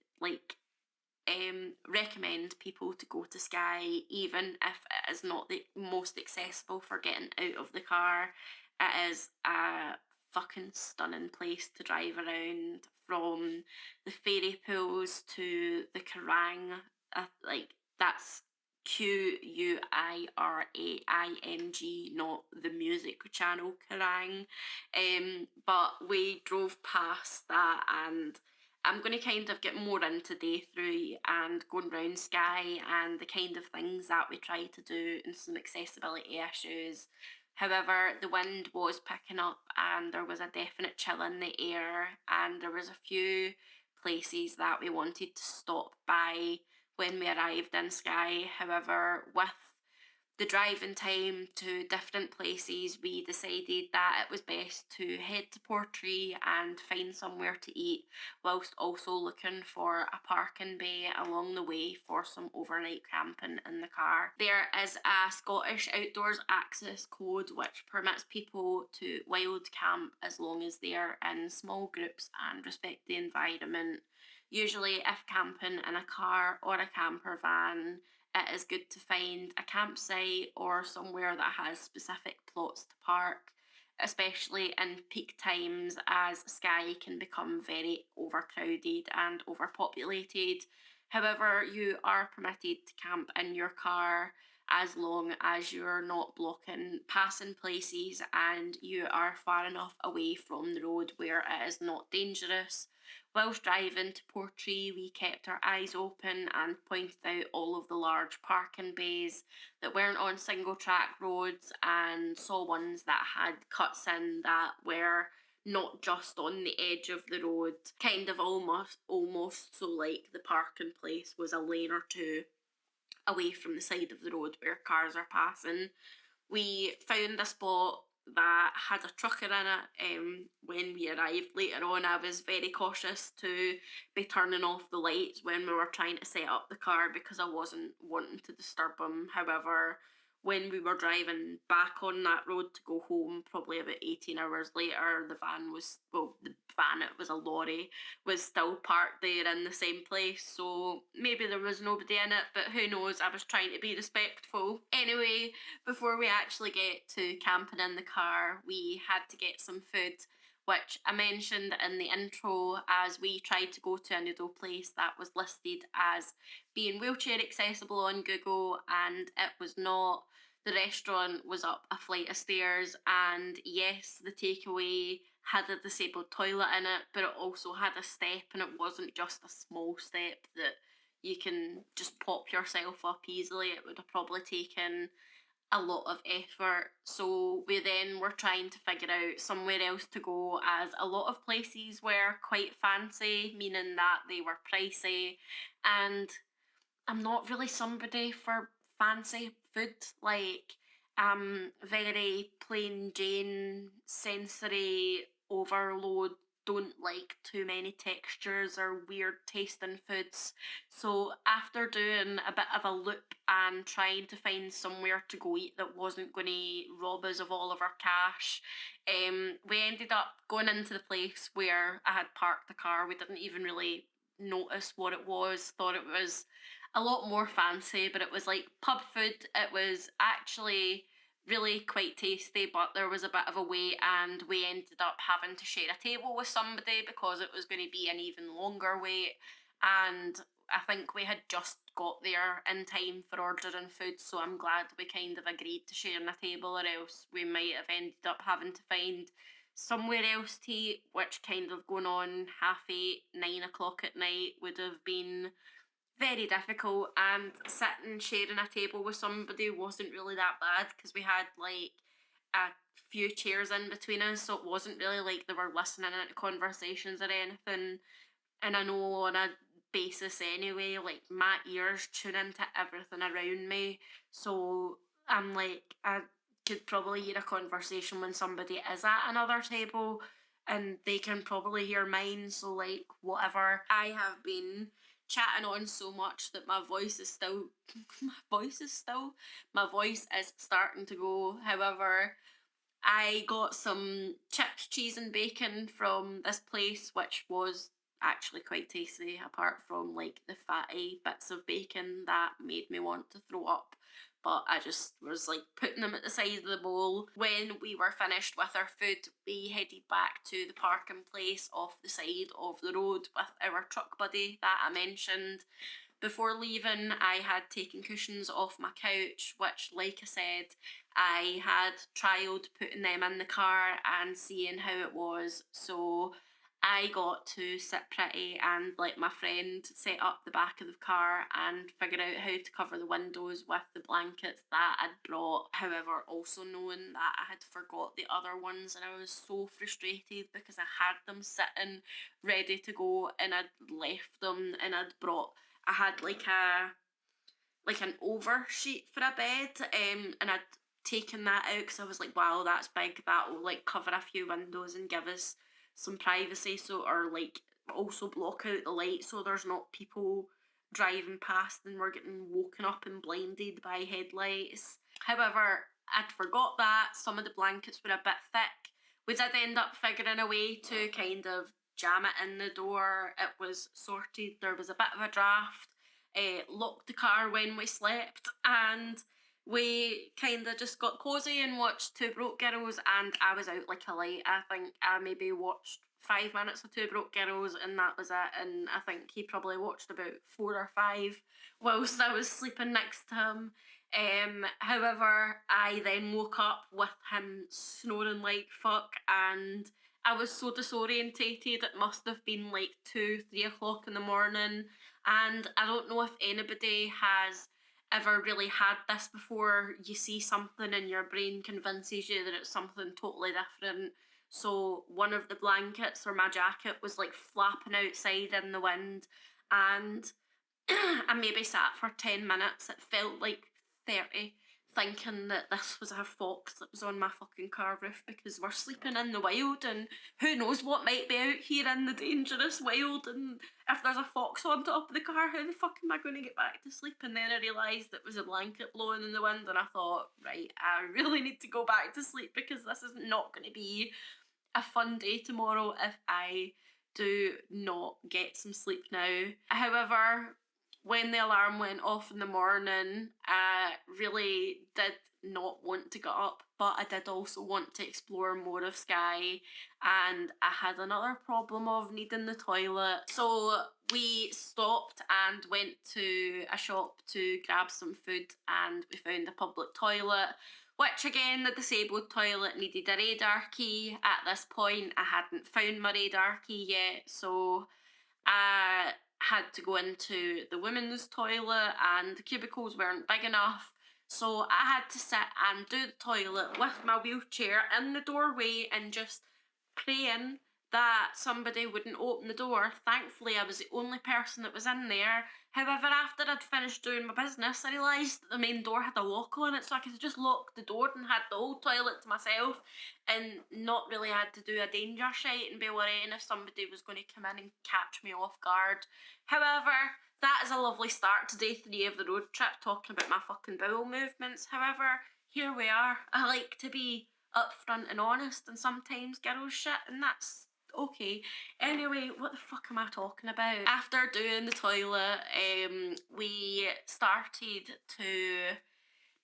recommend people to go to Skye, even if it is not the most accessible for getting out of the car. It is a fucking stunning place to drive around, from the fairy pools to the Kerrang. That's Quiraing, not the music channel Kerrang. But we drove past that, and I'm going to kind of get more into day three and going round Skye and the kind of things that we try to do and some accessibility issues. However, the wind was picking up and there was a definite chill in the air, and there was a few places that we wanted to stop by when we arrived in Skye. However, with the driving time to different places, we decided that it was best to head to Portree and find somewhere to eat, whilst also looking for a parking bay along the way for some overnight camping in the car. There is a Scottish outdoors access code which permits people to wild camp as long as they are in small groups and respect the environment. Usually, if camping in a car or a camper van, it is good to find a campsite or somewhere that has specific plots to park. especially in peak times, as Skye can become very overcrowded and overpopulated. However, you are permitted to camp in your car as long as you're not blocking passing places and you are far enough away from the road where it is not dangerous. Whilst driving to Portree, we kept our eyes open and pointed out all of the large parking bays that weren't on single track roads, and saw ones that had cuts in that were not just on the edge of the road, kind of almost so like the parking place was a lane or two away from the side of the road where cars are passing. We found a spot that had a trucker in it. When we arrived later on, I was very cautious to be turning off the lights when we were trying to set up the car because I wasn't wanting to disturb him. However, when we were driving back on that road to go home, probably about 18 hours later, the van was, well, the van, it was a lorry, was still parked there in the same place. So maybe there was nobody in it, but who knows? I was trying to be respectful. Anyway, before we actually get to camping in the car, we had to get some food, which I mentioned in the intro, as we tried to go to a noodle place that was listed as being wheelchair accessible on Google, and it was not. The restaurant was up a flight of stairs, and yes, the takeaway had a disabled toilet in it, but it also had a step, and it wasn't just a small step that you can just pop yourself up easily. It would have probably taken a lot of effort. So we then were trying to figure out somewhere else to go, as a lot of places were quite fancy, meaning that they were pricey, and I'm not really somebody for fancy food. Like, very plain Jane, sensory overload. Don't like too many textures or weird tasting foods. So after doing a bit of a loop and trying to find somewhere to go eat that wasn't going to rob us of all of our cash, we ended up going into the place where I had parked the car. We didn't even really notice what it was. Thought it was a lot more fancy, but it was like pub food. It was actually really quite tasty, but there was a bit of a wait, and we ended up having to share a table with somebody because it was going to be an even longer wait. And I think we had just got there in time for ordering food, so I'm glad we kind of agreed to sharing a table, or else we might have ended up having to find somewhere else to eat, which kind of going on 8:30, 9 o'clock at night would have been very difficult. And sitting sharing a table with somebody wasn't really that bad because we had like a few chairs in between us, so it wasn't really like they were listening into conversations or anything. And I know on a basis anyway, like my ears tune into everything around me, so I'm like, I could probably hear a conversation when somebody is at another table and they can probably hear mine. So like, whatever, I have been chatting on so much that my voice is still my voice is starting to go. However, I got some chips, cheese, and bacon from this place, which was actually quite tasty, apart from like the fatty bits of bacon that made me want to throw up. But I just was like putting them at the side of the bowl. When we were finished with our food, we headed back to the parking place off the side of the road with our truck buddy that I mentioned. Before leaving, I had taken cushions off my couch, which, like I said, I had trialled putting them in the car and seeing how it was. So I got to sit pretty and let my friend set up the back of the car and figure out how to cover the windows with the blankets that I'd brought. However, also knowing that I had forgot the other ones, and I was so frustrated because I had them sitting ready to go and I'd left them, and I had like an over sheet for a bed, and I'd taken that out because I was like, wow, that's big. That will like cover a few windows and give us some privacy. So, or like also block out the light so there's not people driving past and we're getting woken up and blinded by headlights. However, I'd forgot that some of the blankets were a bit thick. We did end up figuring a way to kind of jam it in the door. It was sorted. There was a bit of a draft. Locked the car when we slept, and we kind of just got cosy and watched Two Broke Girls, and I was out like a light. I think I maybe watched 5 minutes of Two Broke Girls, and that was it. And I think he probably watched about 4 or 5 whilst I was sleeping next to him. However, I then woke up with him snoring like fuck, and I was so disorientated. It must have been like 2, 3 o'clock in the morning. And I don't know if anybody has ever really had this before. You see something and your brain convinces you that it's something totally different. So one of the blankets or my jacket was like flapping outside in the wind, and I maybe sat for 10 minutes. It felt like 30, thinking that this was a fox that was on my fucking car roof, because we're sleeping in the wild and who knows what might be out here in the dangerous wild. And if there's a fox on top of the car, how the fuck am I going to get back to sleep? And then I realised it was a blanket blowing in the wind, and I thought, right, I really need to go back to sleep, because this is not going to be a fun day tomorrow if I do not get some sleep now. However, when the alarm went off in the morning, I really did not want to get up, but I did also want to explore more of Skye, and I had another problem of needing the toilet. So we stopped and went to a shop to grab some food, and we found a public toilet, which again, the disabled toilet needed a radar key. At this point, I hadn't found my radar key yet, so I had to go into the women's toilet, and the cubicles weren't big enough. So I had to sit and do the toilet with my wheelchair in the doorway and just praying that somebody wouldn't open the door. Thankfully, I was the only person that was in there. However, after I'd finished doing my business, I realised that the main door had a lock on it, so I could have just locked the door and had the whole toilet to myself, and not really had to do a danger shite and be worrying if somebody was going to come in and catch me off guard. However, that is a lovely start to day 3 of the road trip, talking about my fucking bowel movements. However, here we are. I like to be upfront and honest, and sometimes girls shit, and that's okay. Anyway, what the fuck am I talking about? After doing the toilet, we started to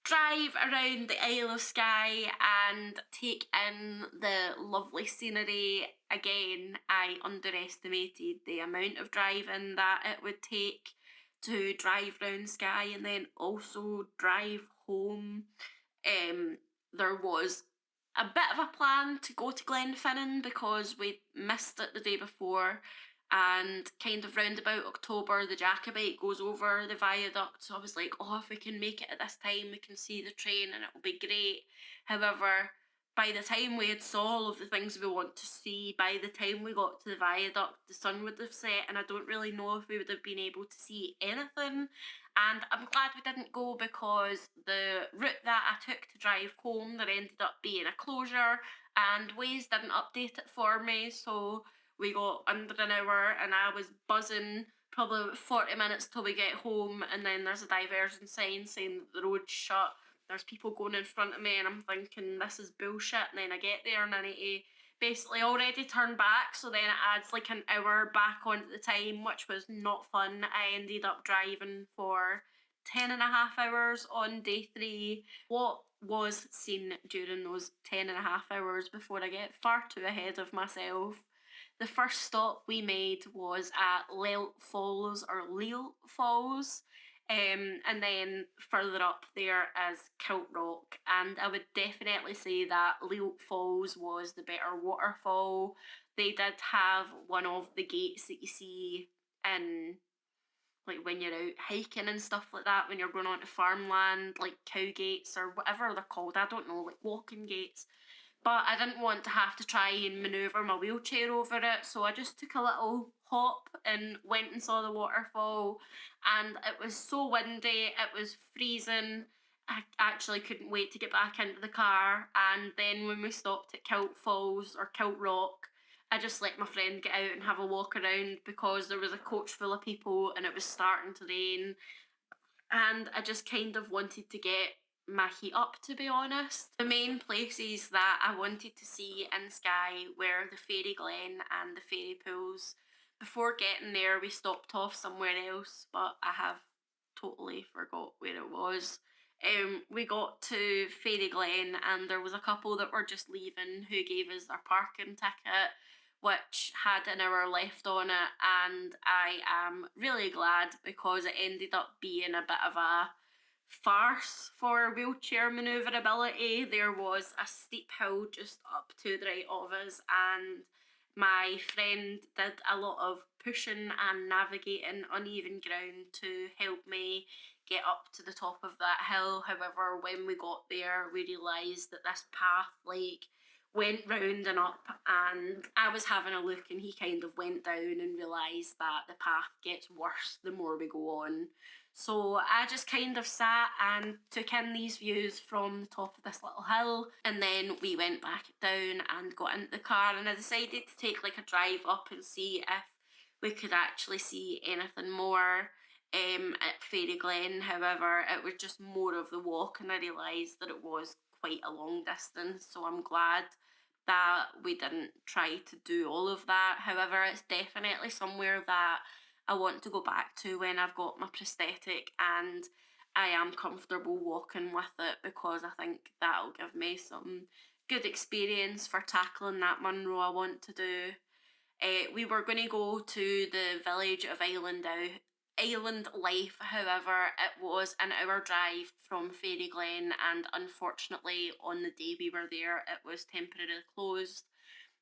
drive around the Isle of Skye and take in the lovely scenery. Again, I underestimated the amount of driving that it would take to drive around Skye and then also drive home. There was a bit of a plan to go to Glenfinnan because we missed it the day before, and kind of round about October the Jacobite goes over the viaduct, so I was like, oh, if we can make it at this time we can see the train and it'll be great. However, by the time we had saw all of the things we want to see, by the time we got to the viaduct the sun would have set, and I don't really know if we would have been able to see anything. And I'm glad we didn't go, because the route that I took to drive home, there ended up being a closure, and Waze didn't update it for me, so we got under an hour and I was buzzing probably about 40 minutes till we get home, and then there's a diversion sign saying that the road's shut. There's people going in front of me, and I'm thinking this is bullshit, and then I get there and I need to basically already turn back, so then it adds like an hour back onto the time, which was not fun. I ended up driving for 10.5 hours on day 3. What was seen during those 10.5 hours before I get far too ahead of myself? The first stop we made was at Lelt Falls, or Lelt Falls, and then further up there is Kilt Rock, and I would definitely say that Lelt Falls was the better waterfall. They did have one of the gates that you see in, like, when you're out hiking and stuff like that, when you're going onto farmland, like cow gates or whatever they're called, I don't know, like walking gates. But I didn't want to have to try and manoeuvre my wheelchair over it, so I just took a little hop and went and saw the waterfall. And it was so windy, it was freezing. I actually couldn't wait to get back into the car. And then when we stopped at Kilt Falls, or Kilt Rock, I just let my friend get out and have a walk around, because there was a coach full of people and it was starting to rain. And I just kind of wanted to get my heat up, to be honest. The main places that I wanted to see in Skye were the Fairy Glen and the Fairy Pools. Before getting there, we stopped off somewhere else, but I have totally forgot where it was. We got to Fairy Glen and there was a couple that were just leaving who gave us their parking ticket, which had an hour left on it, and I am really glad because it ended up being a bit of a farce for wheelchair manoeuvrability. There was a steep hill just up to the right of us, and my friend did a lot of pushing and navigating uneven ground to help me get up to the top of that hill. However, when we got there, we realised that this path went round and up, and I was having a look and he kind of went down and realised that the path gets worse the more we go on. So I just kind of sat and took in these views from the top of this little hill, and then we went back down and got into the car, and I decided to take like a drive up and see if we could actually see anything more at Fairy Glen. However, it was just more of the walk, and I realised that it was quite a long distance, so I'm glad that we didn't try to do all of that. However, it's definitely somewhere that I want to go back to when I've got my prosthetic and I am comfortable walking with it, because I think that'll give me some good experience for tackling that Munro I want to do. We were going to go to the village of Island Life, however, it was an hour drive from Fairy Glen, and unfortunately, on the day we were there, it was temporarily closed.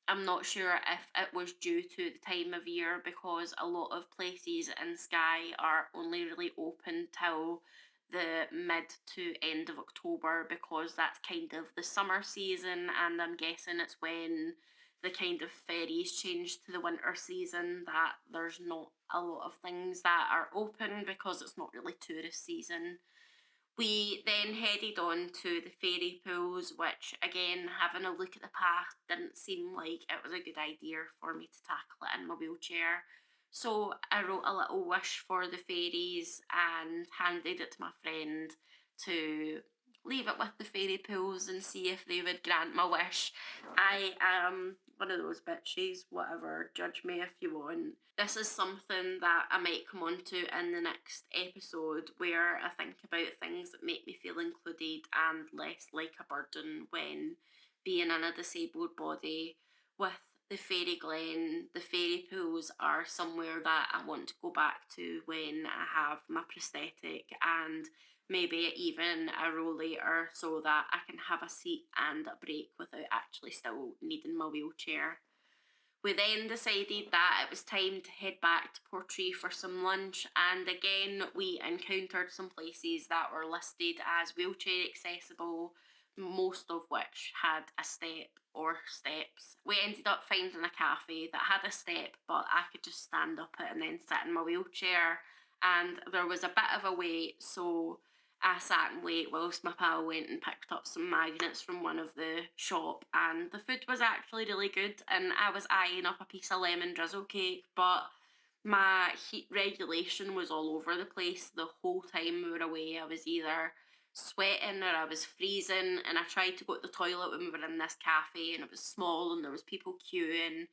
I'm not sure if it was due to the time of year, because a lot of places in Skye are only really open till the mid to end of October, because that's kind of the summer season, and I'm guessing it's when the kind of ferries change to the winter season that there's not a lot of things that are open because it's not really tourist season. We then headed on to the fairy pools, which again, having a look at the path, didn't seem like it was a good idea for me to tackle it in my wheelchair. So I wrote a little wish for the fairies and handed it to my friend to leave it with the fairy pools and see if they would grant my wish. I am one of those bitches, whatever, judge me if you want. This is something that I might come on to in the next episode, where I think about things that make me feel included and less like a burden when being in a disabled body. With the Fairy Glen, the fairy pools are somewhere that I want to go back to when I have my prosthetic, and maybe even a row later, so that I can have a seat and a break without actually still needing my wheelchair. We then decided that it was time to head back to Portree for some lunch, and again we encountered some places that were listed as wheelchair accessible, most of which had a step or steps. We ended up finding a cafe that had a step, but I could just stand up it and then sit in my wheelchair, and there was a bit of a wait, so I sat and wait whilst my pal went and picked up some magnets from one of the shop, and the food was actually really good, and I was eyeing up a piece of lemon drizzle cake, but my heat regulation was all over the place the whole time we were away. I was either sweating or I was freezing, and I tried to go to the toilet when we were in this cafe and it was small and there was people queuing,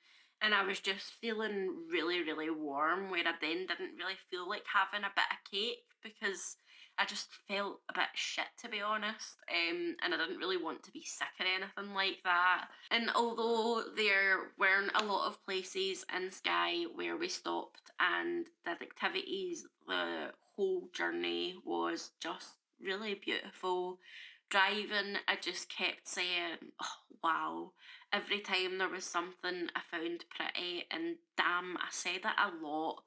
and I was just feeling really, really warm, where I then didn't really feel like having a bit of cake because I just felt a bit shit, to be honest, and I didn't really want to be sick or anything like that. And although there weren't a lot of places in Skye where we stopped and did activities, the whole journey was just really beautiful. Driving, I just kept saying, oh wow, every time there was something I found pretty, and damn, I said it a lot.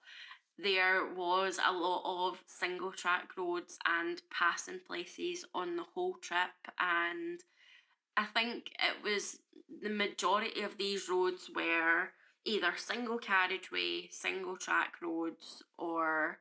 There was a lot of single track roads and passing places on the whole trip, and I think it was the majority of these roads were either single carriageway, single track roads, or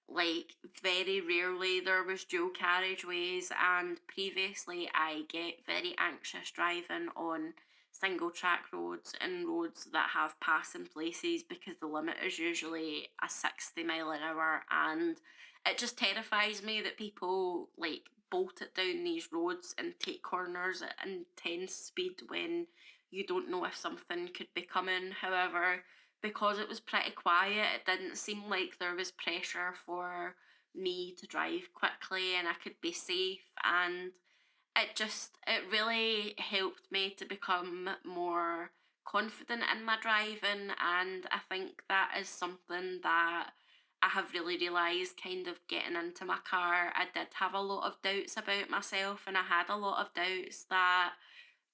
like very rarely there was dual carriageways. And previously I get very anxious driving on single track roads and roads that have passing places, because the limit is usually a 60 mile an hour, and it just terrifies me that people like bolt it down these roads and take corners at intense speed when you don't know if something could be coming. However, because it was pretty quiet, it didn't seem like there was pressure for me to drive quickly and I could be safe, and it really helped me to become more confident in my driving. And I think that is something that I have really realised kind of getting into my car. I did have a lot of doubts about myself, and I had a lot of doubts that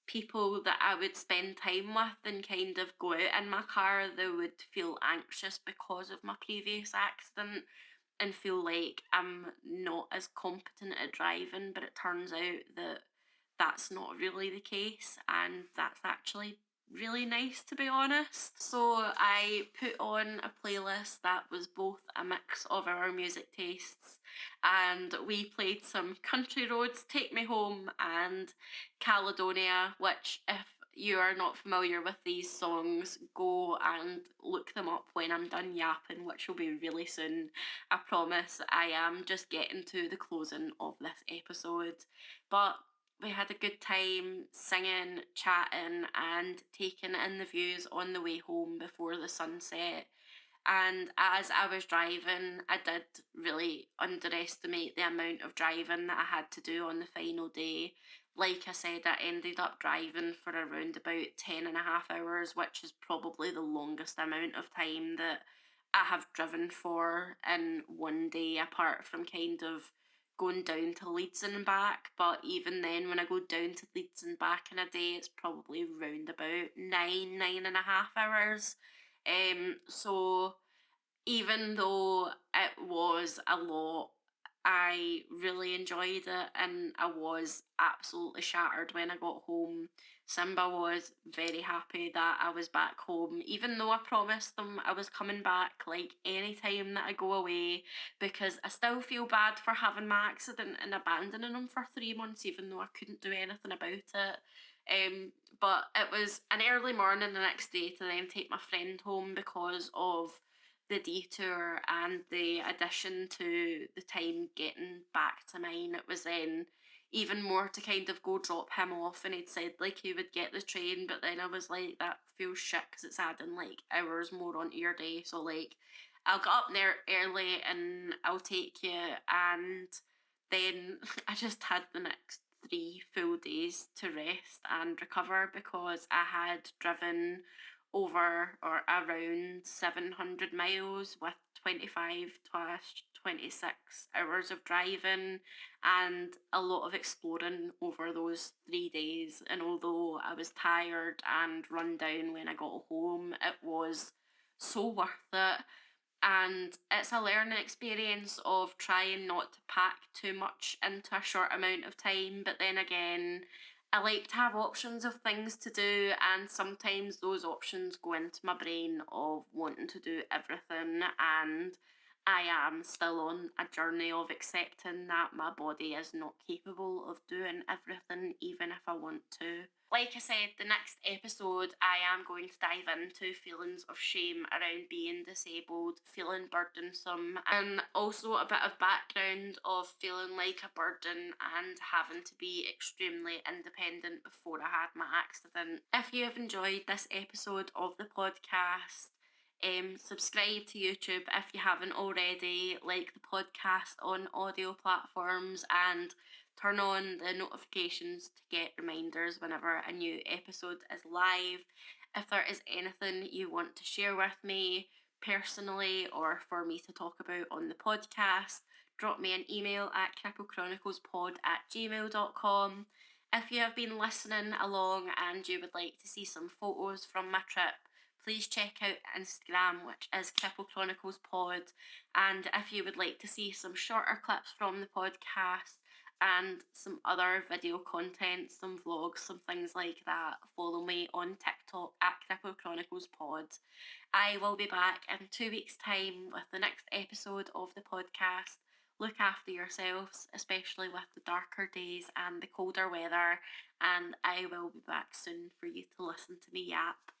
people that I would spend time with and kind of go out in my car, they would feel anxious because of my previous accident and feel like I'm not as competent at driving. But it turns out that that's not really the case, and that's actually really nice, to be honest. So I put on a playlist that was both a mix of our music tastes, and we played some Country Roads, Take Me Home, and Caledonia, which, if you are not familiar with these songs, go and look them up when I'm done yapping, which will be really soon. I promise. I am just getting to the closing of this episode. But we had a good time singing, chatting, and taking in the views on the way home before the sunset. And as I was driving, I did really underestimate the amount of driving that I had to do on the final day. Like I said, I ended up driving for around about 10.5 hours, which is probably the longest amount of time that I have driven for in one day, apart from kind of going down to Leeds and back. But even then, when I go down to Leeds and back in a day, it's probably round about 9.5 hours. So even though it was a lot, I really enjoyed it, and I was absolutely shattered when I got home. Simba was very happy that I was back home, even though I promised them I was coming back like any time that I go away, because I still feel bad for having my accident and abandoning them for 3 months, even though I couldn't do anything about it. But it was an early morning the next day to then take my friend home because of the detour and the addition to the time getting back to mine. It was then even more to kind of go drop him off, and he'd said like he would get the train, but then I was like, that feels shit because it's adding like hours more onto your day. So like, I'll get up there early and I'll take you. And then I just had the next 3 full days to rest and recover, because I had driven over or around 700 miles with 25 to 26 hours of driving and a lot of exploring over those 3 days. And although I was tired and run down when I got home, it was so worth it. And it's a learning experience of trying not to pack too much into a short amount of time. But then again, I like to have options of things to do, and sometimes those options go into my brain of wanting to do everything. And I am still on a journey of accepting that my body is not capable of doing everything, even if I want to. Like I said, the next episode I am going to dive into feelings of shame around being disabled, feeling burdensome, and also a bit of background of feeling like a burden and having to be extremely independent before I had my accident. If you have enjoyed this episode of the podcast, subscribe to YouTube if you haven't already, like the podcast on audio platforms, and turn on the notifications to get reminders whenever a new episode is live. If there is anything you want to share with me personally or for me to talk about on the podcast, drop me an email at cripplecroniclespod@gmail.com. If you have been listening along and you would like to see some photos from my trip, please check out Instagram, which is Cripple Chronicles Pod. And if you would like to see some shorter clips from the podcast and some other video content, some vlogs, some things like that, follow me on TikTok at Cripple Chronicles Pod. I will be back in 2 weeks' time with the next episode of the podcast. Look after yourselves, especially with the darker days and the colder weather, and I will be back soon for you to listen to me yap.